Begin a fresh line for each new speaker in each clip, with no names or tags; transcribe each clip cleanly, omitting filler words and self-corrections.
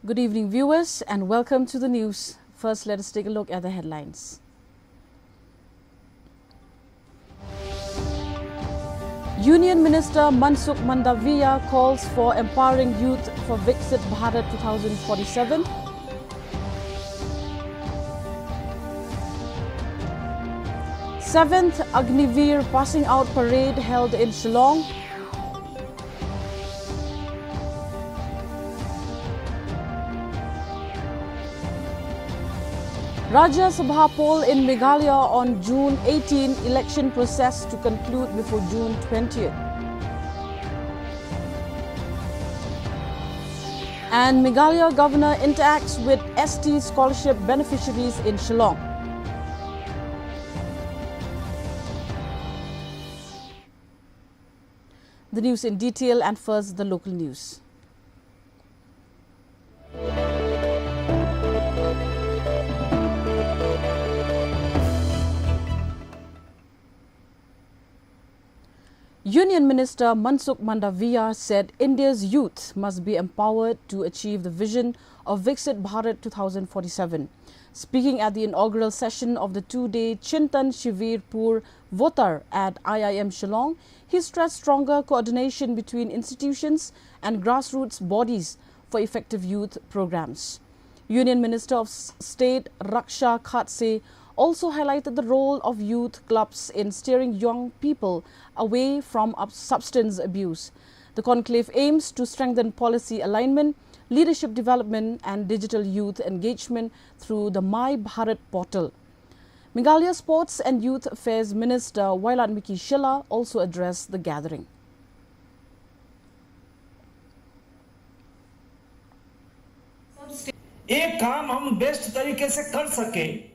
Good evening, viewers, and welcome to the news. First, let us take a look at the headlines. Union Minister Mansukh Mandaviya calls for empowering youth for Viksit Bharat 2047. Seventh Agniveer Passing Out Parade held in Shillong. Rajya Sabha poll in Meghalaya on June 18, election process to conclude before June 20th. And Meghalaya Governor interacts with ST scholarship beneficiaries in Shillong. The news in detail, and first the local news. Union Minister Mansukh Mandaviya said India's youth must be empowered to achieve the vision of Viksit Bharat 2047. Speaking at the inaugural session of the two-day Chintan Shivir Pur Votar at IIM Shillong, he stressed stronger coordination between institutions and grassroots bodies for effective youth programs. Union Minister of State Raksha Khatse also highlighted the role of youth clubs in steering young people away from substance abuse. The conclave aims to strengthen policy alignment, leadership development and digital youth engagement through the My Bharat portal. Meghalaya Sports and Youth Affairs Minister Wailatmiki Shilla also addressed the gathering.
एक काम हम best तरीके से कर सके,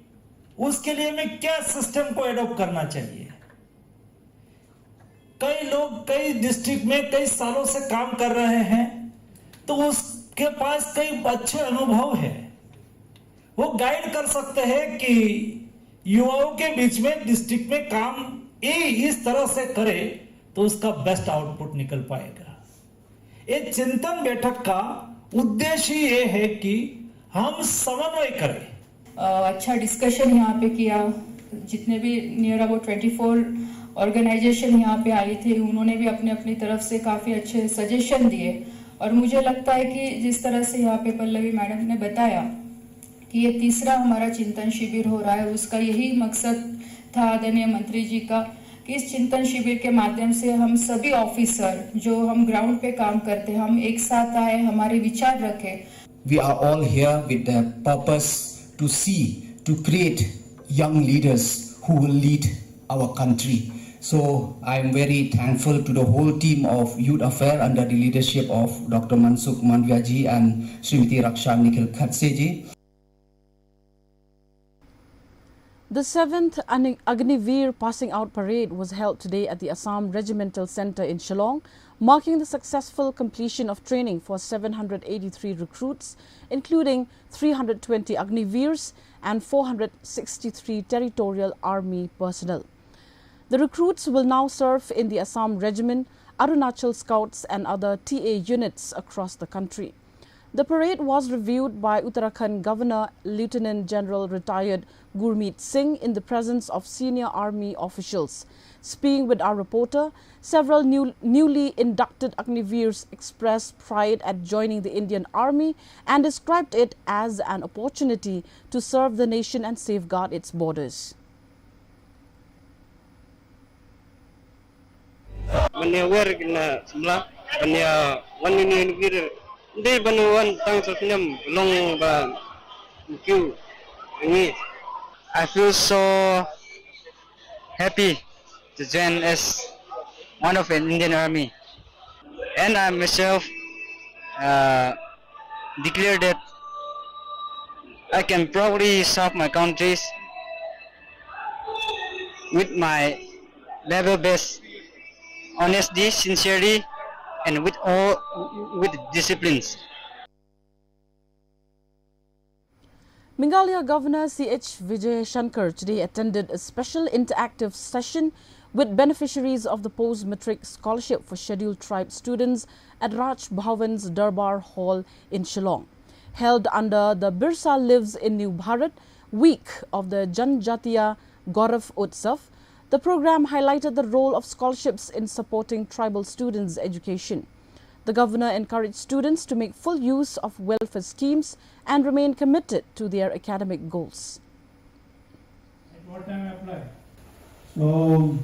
उसके लिए हमें क्या सिस्टम को एडॉप्ट करना चाहिए। कई लोग कई डिस्ट्रिक्ट में कई सालों से काम कर रहे हैं, तो उसके पास कई अच्छे अनुभव है, वो गाइड कर सकते हैं कि युवाओं के बीच में डिस्ट्रिक्ट में काम इस तरह से करे तो उसका बेस्ट आउटपुट निकल पाएगा। ये चिंतन बैठक का उद्देश्य ये है कि हम समन्वय करें।
अच्छा डिस्कशन यहाँ पे किया। जितने भी नियर अबाउट 24 ऑर्गेनाइजेशन यहाँ पे आई थी, उन्होंने भी अपने अपनी तरफ से काफ़ी अच्छे सजेशन दिए। और मुझे लगता है कि जिस तरह से यहाँ पे पल्लवी मैडम ने बताया कि ये तीसरा हमारा चिंतन शिविर हो रहा है, उसका यही मकसद था आदरणीय मंत्री जी का कि इस चिंतन शिविर के माध्यम से हम सभी ऑफिसर जो हम ग्राउंड पे काम करते हैं, हम एक साथ आए, हमारे विचार रखें।
We are all here with the purpose to create young leaders who will lead our country. So I am very thankful to the whole team of Youth Affairs under the leadership of Dr. Mansukh Mandaviya ji and Srimati Raksha Khatse ji.
The 7th Agniveer Passing Out Parade was held today at the Assam Regimental Centre in Shillong, marking the successful completion of training for 783 recruits, including 320 Agniveers and 463 Territorial Army personnel. The recruits will now serve in the Assam Regiment, Arunachal Scouts and other TA units across the country. The parade was reviewed by Uttarakhand Governor Lieutenant General Retired Gurmeet Singh in the presence of senior army officials. Speaking with our reporter, several newly inducted Agniveers expressed pride at joining the Indian Army and described it as an opportunity to serve the nation and safeguard its borders.
I feel so happy to join as one of an Indian Army, and I myself declare that I can proudly serve my countries with my level best, honesty, sincerity, and with disciplines.
Meghalaya Governor C.H. Vijay Shankar today attended a special interactive session with beneficiaries of the post-matric scholarship for scheduled tribe students at Raj Bhavan's Darbar Hall in Shillong. held under the Birsa Lives in New Bharat week of the Janjatiya Gaurav Utsav. The program highlighted the role of scholarships in supporting tribal students' education. The governor encouraged students to make full use of welfare schemes and remain committed to their academic goals.
At what time apply? So,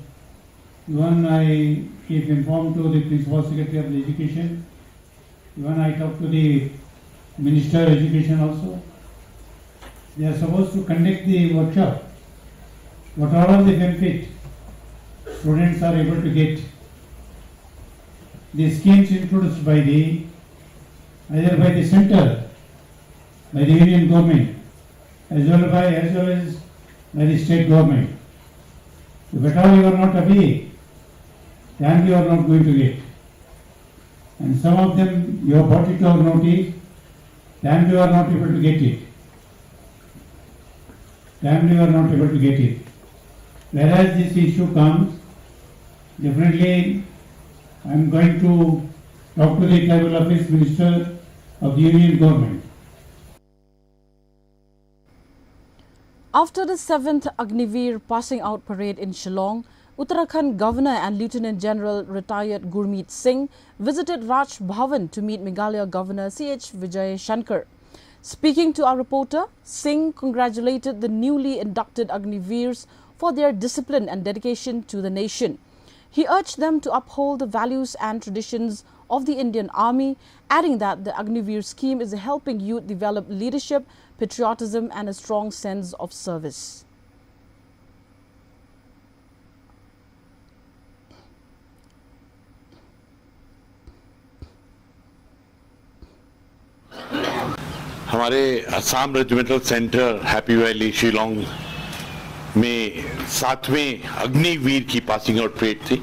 even I keep informed to the Principal Secretary of the Education. Even I talk to the Minister of Education also. They are supposed to conduct the workshop. What are all the benefits students are able to get? The schemes introduced by either by the center, by the union government, as well as by the state government. If at all you are not aware, then you are not going to get. And some of them you have brought it to our notice, then you are not able to get it. Then you are not able to get it. Whereas this issue comes, definitely I am going to talk to the Tribal Affairs Minister of the Union Government.
After the 7th Agniveer passing out parade in Shillong, Uttarakhand Governor and Lieutenant General retired Gurmeet Singh visited Raj Bhavan to meet Meghalaya Governor C.H. Vijay Shankar. Speaking to our reporter, Singh congratulated the newly inducted Agniveers for their discipline and dedication to the nation. He urged them to uphold the values and traditions of the Indian Army, adding that the Agniveer scheme is helping youth develop leadership, patriotism and a strong sense of service.
हमारे Assam regimental centre happy valley Shillong में 7वें अग्निवीर की passing out parade थी।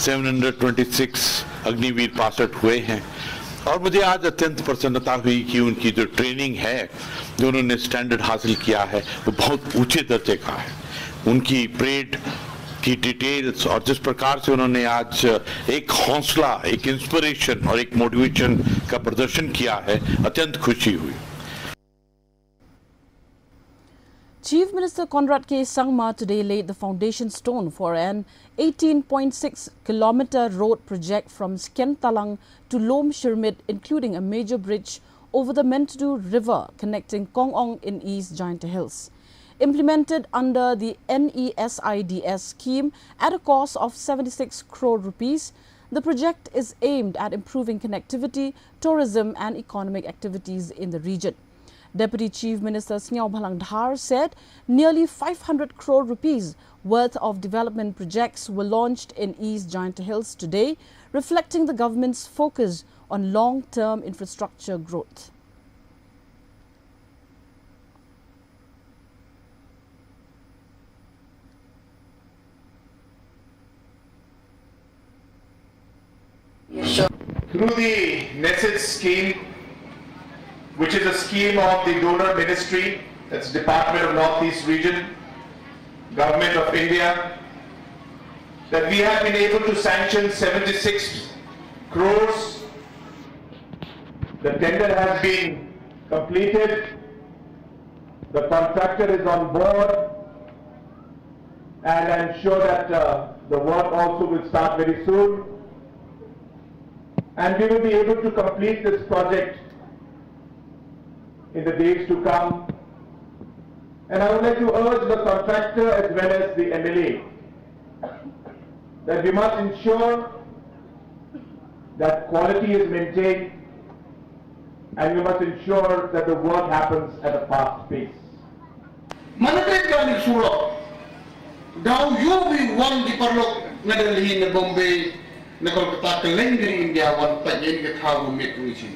726 Agniveer pass out हुए हैं और मुझे आज अत्यंत प्रसन्नता हुई कि उनकी जो ट्रेनिंग है, जो उन्होंने स्टैंडर्ड हासिल किया है, वो बहुत ऊंचे दर्जे का है। उनकी परेड की डिटेल्स और जिस प्रकार से उन्होंने आज एक हौसला, एक इंस्पिरेशन और एक मोटिवेशन का प्रदर्शन किया है, अत्यंत खुशी हुई।
Chief Minister Conrad K. Sangma today laid the foundation stone for an 18.6 kilometer road project from Skentalang to Lom Shirmit, including a major bridge over the Mentudu River connecting Kongong in East Giant Hills. Implemented under the NESIDS scheme at a cost of 76 crore rupees, the project is aimed at improving connectivity, tourism and economic activities in the region. Deputy Chief Minister Snyao Bhalangdhar said nearly 500 crore rupees worth of development projects were launched in East Giant Hills today, reflecting the government's focus on long-term infrastructure growth.
Through the NESID scheme, which is a scheme of the donor ministry, that's Department of Northeast Region, Government of India, that we have been able to sanction 76 crores. The tender has been completed. The contractor is on board, and I'm sure that the work also will start very soon. And we will be able to complete this project in the days to come. And I would like to urge the contractor as well as the MLA that we must ensure that quality is maintained and we must ensure that the work happens at a fast pace.
Manatay Suro, daw you be one di parlok na dalhin na Bombay na Kolkata kalendari India one tajen ka thago metuisin.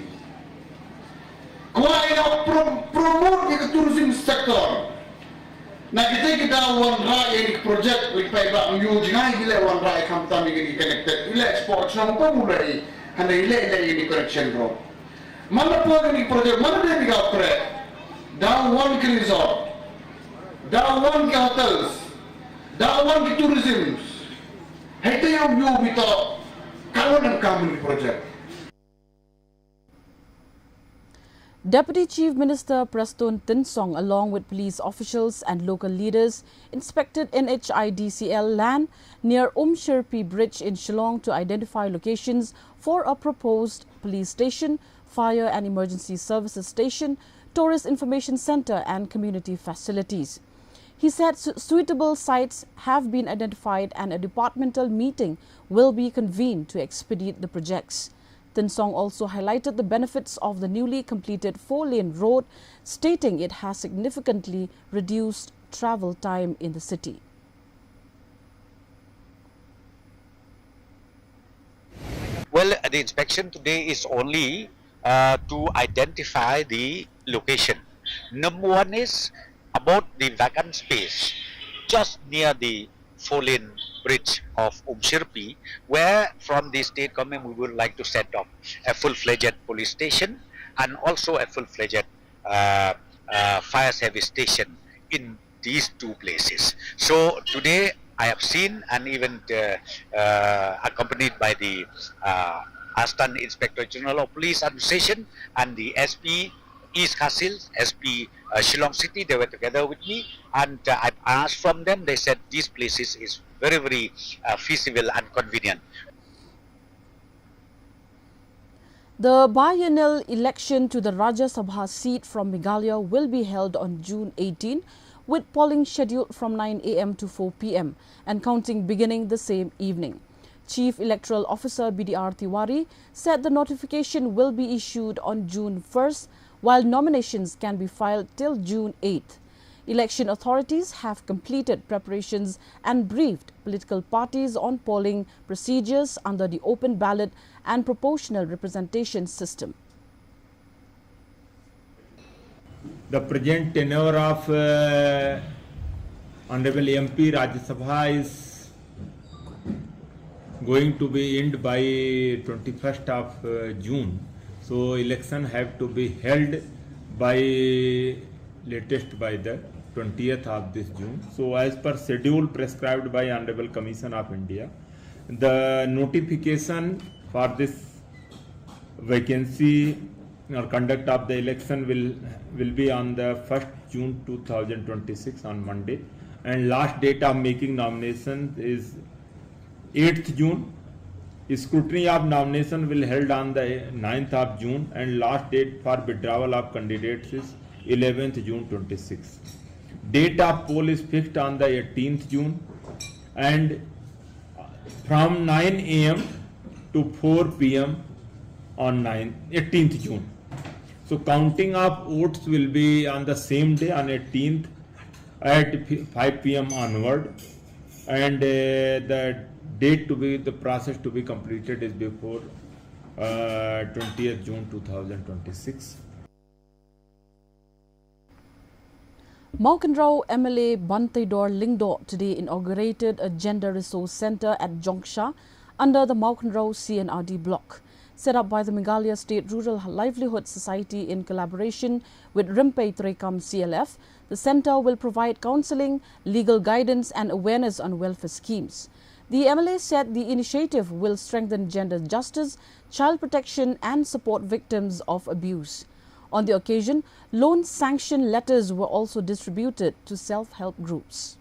Kuha ina promote the tourism sector. Na kita one rai project with paiba ang yojana ile one rai company ini connected ile exports na pamulai handa ile ini connection road. Mana po ini project mana dia biga pre. Down one resort, down one hotels, down one tourism. Hete yung bito kawan ang kami project.
Deputy Chief Minister Preston Tinsong, along with police officials and local leaders, inspected NHIDCL land near Sherpi Bridge in Shillong to identify locations for a proposed police station, fire and emergency services station, tourist information centre and community facilities. He said suitable sites have been identified and a departmental meeting will be convened to expedite the projects. Tinsong also highlighted the benefits of the newly completed 4-lane road, stating it has significantly reduced travel time in the city.
Well, the inspection today is only to identify the location. Number one is about the vacant space just near the 4-lane bridge of Sherpi, where from the state government we would like to set up a full-fledged police station and also a full-fledged fire service station in these two places. So today I have seen, and even accompanied by the Assistant Inspector General of Police Administration and the SP East Kasil, SP Shillong City, they were together with me, and I asked from them. They said these places is very, very feasible and convenient.
The biennial election to the Rajya Sabha seat from Meghalaya will be held on June 18, with polling scheduled from 9 a.m. to 4 p.m. and counting beginning the same evening. Chief Electoral Officer BDR Tiwari said the notification will be issued on June 1st, while nominations can be filed till June 8th. Election authorities have completed preparations and briefed political parties on polling procedures under the open ballot and proportional representation system.
The present tenure of Honorable MP Rajya Sabha is going to be end by 21st of June. So election have to be held by latest by the 20th of this June. So as per schedule prescribed by Honorable Commission of India, the notification for this vacancy or conduct of the election will be on the 1st June 2026 on Monday, and last date of making nomination is 8th June. Scrutiny of nomination will held on the 9th of June, and last date for withdrawal of candidates is 11th June 26. Date of poll is fixed on the 18th June, and from 9 a.m. to 4 p.m. on 18th June. So counting of votes will be on the same day on 18th at 5 p.m. onward, and the date to be, the process to be completed is before 20th June 2026.
Maukenrao MLA Bantaidor Lingdo today inaugurated a gender resource centre at Jongsha under the Maukenrao CNRD block. Set up by the Meghalaya State Rural Livelihood Society in collaboration with Rimpei Trekam CLF, the centre will provide counselling, legal guidance and awareness on welfare schemes. The MLA said the initiative will strengthen gender justice, child protection and support victims of abuse. On the occasion, loan sanction letters were also distributed to self-help groups.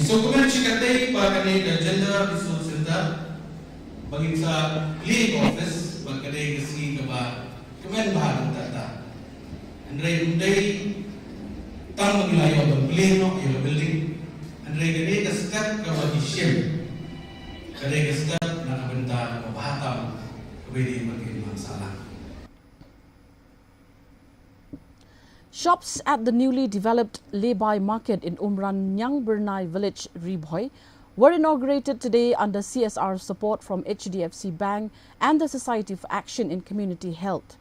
So kemudian cikatai pakane gender resource center bagi sa cleaning office bakade kasi kaba kemen bahan data andre undai tam Meghalaya ban pleno ya building andre gade ka step kaba ishim gade ka step na benda bahatam kabedi bagi masalah.
Shops at the newly developed lay-by market in Umran Nyang Bernai village, Riboy, were inaugurated today under CSR support from HDFC Bank and the Society for Action in Community Health.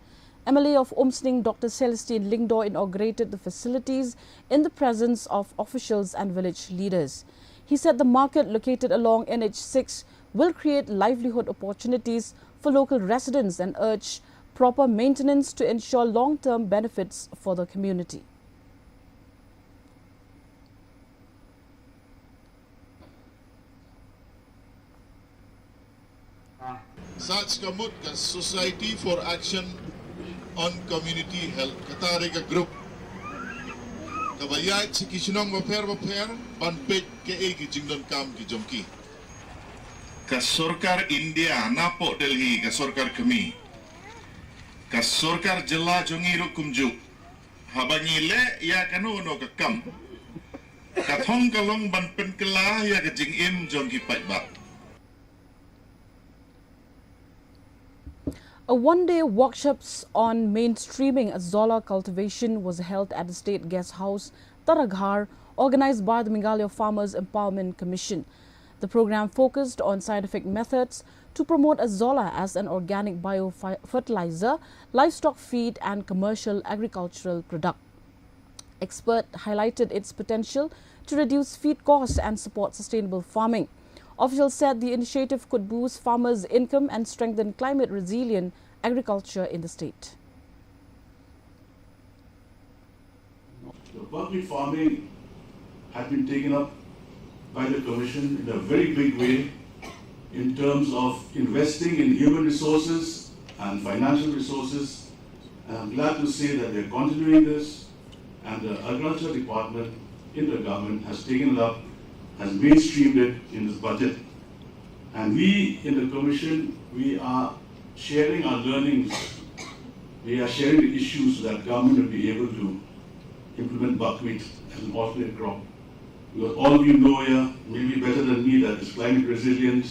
MLA of Umsning Dr. Celestine Lingdo inaugurated the facilities in the presence of officials and village leaders. He said the market located along NH6 will create livelihood opportunities for local residents and urged proper maintenance to ensure long-term benefits for the community.
Such kamut ka Society for Action on Community Health Katariga Group kabayat si kisinong maper panpek ke ki jingdon kam ki jomki ka Sarkar India napo Delhi ka Sarkar kami ka Sarkar jilla jongiru kumju habangile ya kanuno ka kam ka thong kalong banpen kela ya ka jingim jomki paibak.
A one-day workshops on mainstreaming Azolla cultivation was held at the State Guest House, Taraghar, organized by the Meghalaya Farmers Empowerment Commission. The program focused on scientific methods to promote Azolla as an organic biofertilizer, livestock feed and commercial agricultural product. Expert highlighted its potential to reduce feed costs and support sustainable farming. Officials said the initiative could boost farmers' income and strengthen climate-resilient agriculture in the state.
The public farming had been taken up by the Commission in a very big way in terms of investing in human resources and financial resources. And I'm glad to say that they're continuing this, and the Agriculture Department in the government has taken it up, has mainstreamed it in this budget. And we in the Commission, we are sharing our learnings, we are sharing the issues so that government will be able to implement buckwheat as an alternate crop. Because all of you know here, maybe better than me, that it's climate resilient,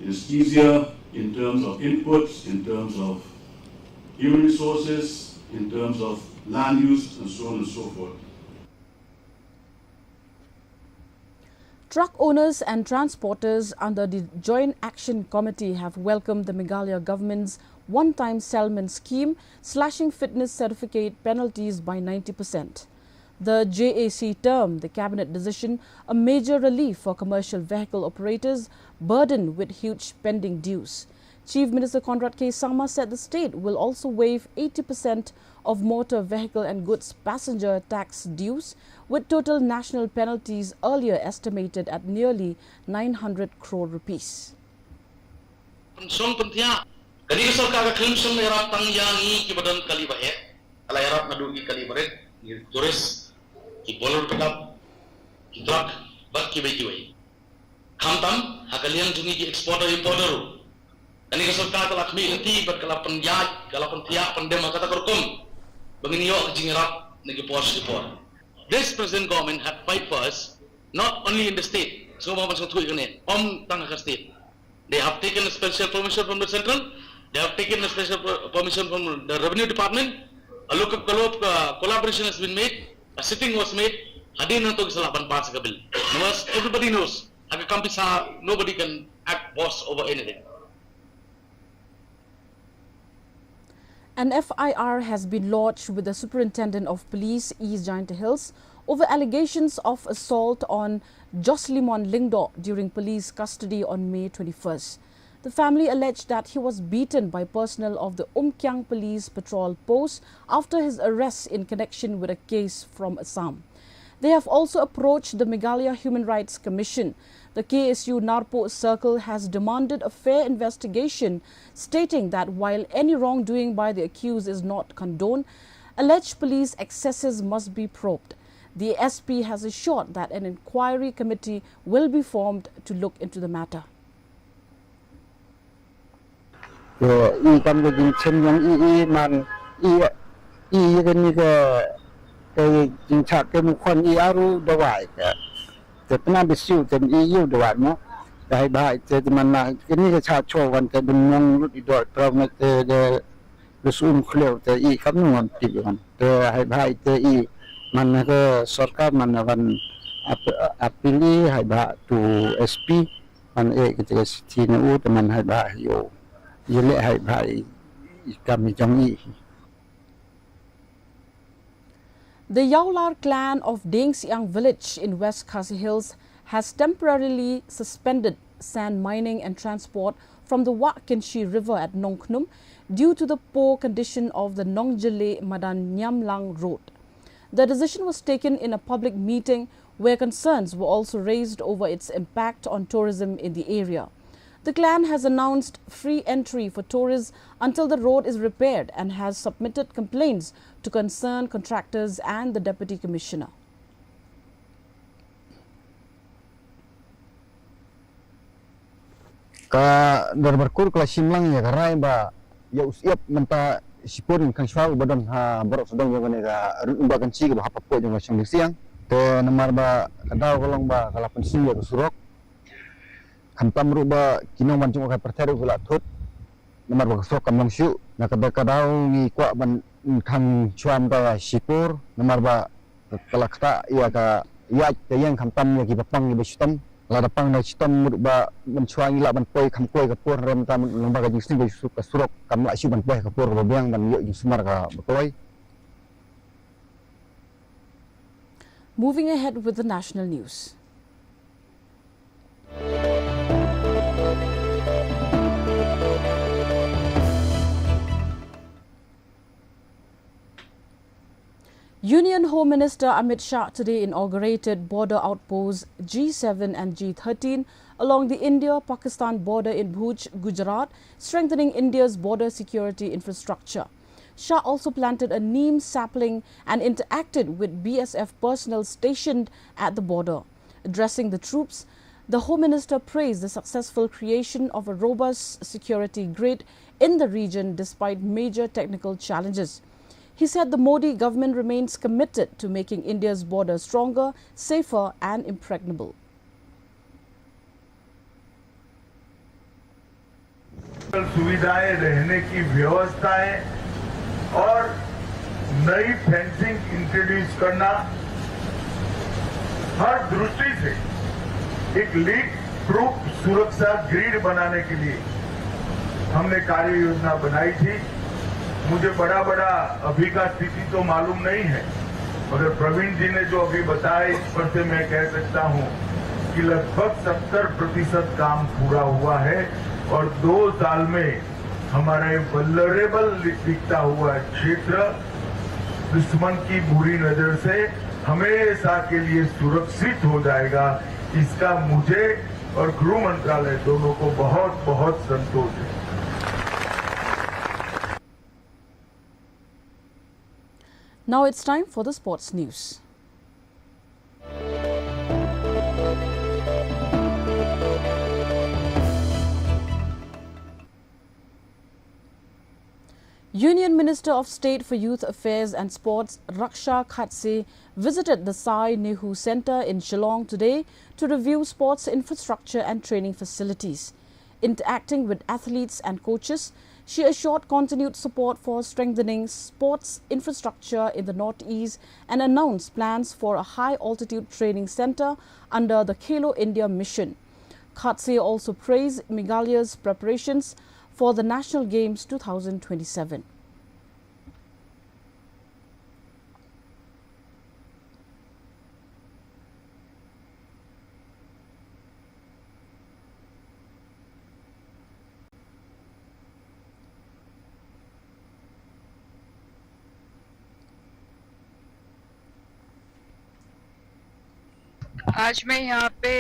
it is easier in terms of inputs, in terms of human resources, in terms of land use, and so on and so forth.
Truck owners and transporters under the Joint Action Committee have welcomed the Meghalaya government's one-time settlement scheme, slashing fitness certificate penalties by 90%. The JAC termed the cabinet decision a major relief for commercial vehicle operators burdened with huge pending dues. Chief Minister Conrad K. Sama said the state will also waive 80% of motor vehicle and goods passenger tax dues, with total national penalties earlier estimated at nearly 900 crore rupees.
Ani keserta telah kami nanti berkalapan yai, kalapan tiak, pendema kata kerkom, banginiok jingerap negi pos report. This present government had fight for us, not only in the state. Semua orang satu ini, tangga ke state. They have taken a special permission from the central. They have taken a special permission from the revenue department. A local collaboration has been made. A sitting was made. Hadir nanti kesalahan pas kabil. Everybody knows. Agak kampisa, nobody can act boss over anything.
An FIR has been lodged with the Superintendent of Police, East Giant Hills, over allegations of assault on Joslimon Lingdo during police custody on May 21st. The family alleged that he was beaten by personnel of the Umkyang Police Patrol Post after his arrest in connection with a case from Assam. They have also approached the Meghalaya Human Rights Commission. The KSU Narpo Circle has demanded a fair investigation, stating that while any wrongdoing by the accused is not condoned, alleged police excesses must be probed. The SP has assured that an inquiry committee will be formed to look into the matter.
Te pernah besiu te iu doat mo dai bai te mana kini ke cha cho wan te bunyong lut idot prom te de sum khleu te I kamnuan ti wan te hai bai te I mana ke sarkar mana wan apili hai ba tu SP man ke te sini u te man hai ba yo yele hai bai kami jong I.
The Yaular clan of Deng Siang village in West Khasi Hills has temporarily suspended sand mining and transport from the Wat Kinshi River at Nong Khnum due to the poor condition of the Nongjale Madan Nyamlang road. The decision was taken in a public meeting where concerns were also raised over its impact on tourism in the area. The clan has announced free entry for tourists until the road is repaired and has submitted complaints to concerned contractors and the Deputy Commissioner.
Ka darbarkur kala simlang ya karai ba ya usiap menta sipun kang swal badan ha borok sedang yang ne ga rumba kan ci ba hapapo jong sing siang te namar ba kadau kolong ba kala pensi ya surok khantam ruba kinong ban jong ka perteru kala thut namar ba sok kamlang syu na kadau ni kwa ban khang chuam ka sipur namar ba kala kata ya ka ya yang khantam ya ki bapang ni bestam la dapang na chitam ba mencuangi la ban poi kham poi ka por rem tam lomba ka jing ba su ka surok kam la si ban poi ka por ba biang ban yo jing sumar ka botoi.
Moving ahead with the national news. Union Home Minister Amit Shah today inaugurated border outposts G7 and G13 along the India-Pakistan border in Bhuj, Gujarat, strengthening India's border security infrastructure. Shah also planted a neem sapling and interacted with BSF personnel stationed at the border. Addressing the troops, the Home Minister praised the successful creation of a robust security grid in the region despite major technical challenges. He said the Modi government remains committed to making India's border stronger, safer and impregnable.
सुविधाएं रहने की व्यवस्थाएं और नई fencing introduce करना हर दृष्टि से एक लीक प्रूफ सुरक्षा ग्रिड बनाने के लिए हमने कार्य योजना बनाई थी। मुझे बड़ा अभी का स्थिति तो मालूम नहीं है, मगर प्रवीण जी ने जो अभी बताया इस पर से मैं कह सकता हूं कि लगभग 70% काम पूरा हुआ है और 2 साल में हमारा वल्नरेबल दिखता हुआ क्षेत्र दुश्मन की बुरी नजर से हमेशा के लिए सुरक्षित हो जाएगा। इसका मुझे और गृह मंत्रालय दोनों को बहुत संतोष है।
Now it's time for the sports news. Union Minister of State for Youth Affairs and Sports Raksha Khatse visited the Sai Nehu Centre in Shillong today to review sports infrastructure and training facilities. Interacting with athletes and coaches, she assured continued support for strengthening sports infrastructure in the northeast and announced plans for a high-altitude training centre under the Khelo India mission. Khatse also praised Meghalaya's preparations for the National Games 2027.
आज मैं यहाँ पे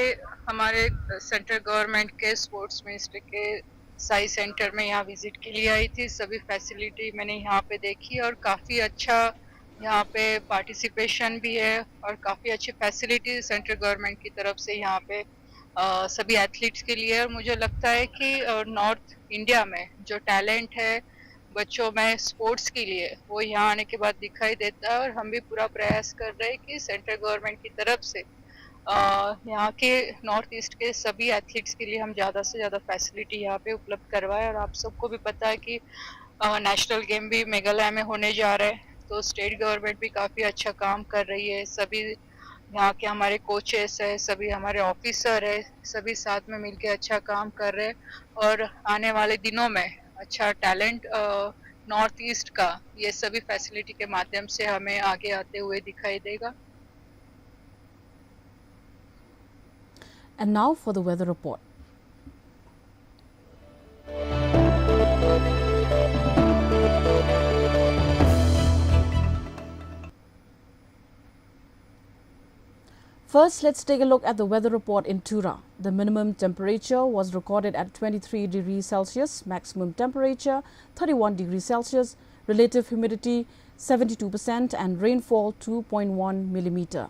हमारे central government के sports minister के SAI centre में यहाँ visit के लिए आई थी। सभी फैसिलिटी मैंने यहाँ पे देखी और काफ़ी अच्छा यहाँ पे पार्टिसिपेशन भी है और काफ़ी अच्छी फैसिलिटी सेंट्रल गवर्नमेंट की तरफ से यहाँ पे सभी एथलीट्स के लिए। और मुझे लगता है कि नॉर्थ इंडिया में जो टैलेंट है बच्चों में स्पोर्ट्स के लिए वो यहाँ आने के बाद दिखाई देता है। और हम भी पूरा प्रयास कर रहे हैं कि सेंट्रल गवर्नमेंट की तरफ से यहाँ के नॉर्थ ईस्ट के सभी एथलीट्स के लिए हम ज़्यादा से ज़्यादा फैसिलिटी यहाँ पे उपलब्ध करवाएं। और आप सबको भी पता है कि नेशनल गेम भी मेघालय में होने जा रहे हैं, तो स्टेट गवर्नमेंट भी काफ़ी अच्छा काम कर रही है। सभी यहाँ के हमारे कोचेस है, सभी हमारे ऑफिसर है, सभी साथ में मिलके अच्छा काम कर रहे हैं। और आने वाले दिनों में अच्छा टैलेंट नॉर्थ ईस्ट का ये सभी फैसिलिटी के माध्यम से हमें आगे आते हुए दिखाई देगा।
And now for the weather report. First, let's take a look at the weather report in Tura. The minimum temperature was recorded at 23 degrees Celsius, maximum temperature 31 degrees Celsius, relative humidity 72% and rainfall 2.1 millimeter.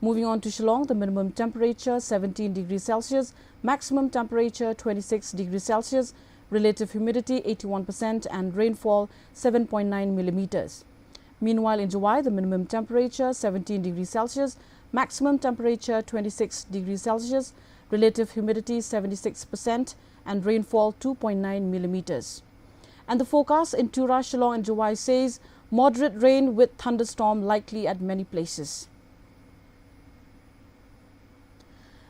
Moving on to Shillong, the minimum temperature 17 degrees Celsius, maximum temperature 26 degrees Celsius, relative humidity 81% and rainfall 7.9 millimeters. Meanwhile, in July, the minimum temperature 17 degrees Celsius, maximum temperature 26 degrees Celsius, relative humidity 76% and rainfall 2.9 millimeters. And the forecast in Tura, Shillong and July says moderate rain with thunderstorm likely at many places.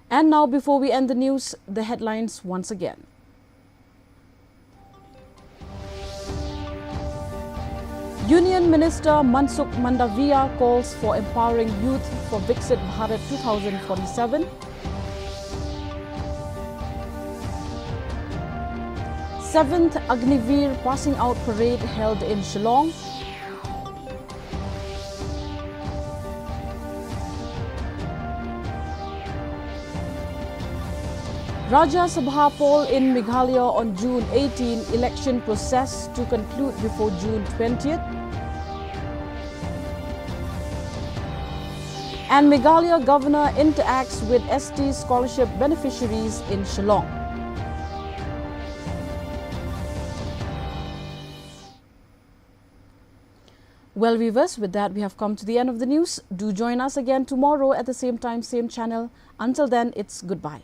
And now, before we end the news, the headlines once again. Union Minister Mansukh Mandavia calls for empowering youth for Viksit Bharat 2047. Seventh Agniveer Passing Out Parade held in Shillong. Rajya Sabha poll in Meghalaya on June 18, election process to conclude before June 20th. And Meghalaya Governor interacts with ST scholarship beneficiaries in Shillong. Well, viewers, with that we have come to the end of the news. Do join us again tomorrow at the same time, same channel. Until then, it's goodbye.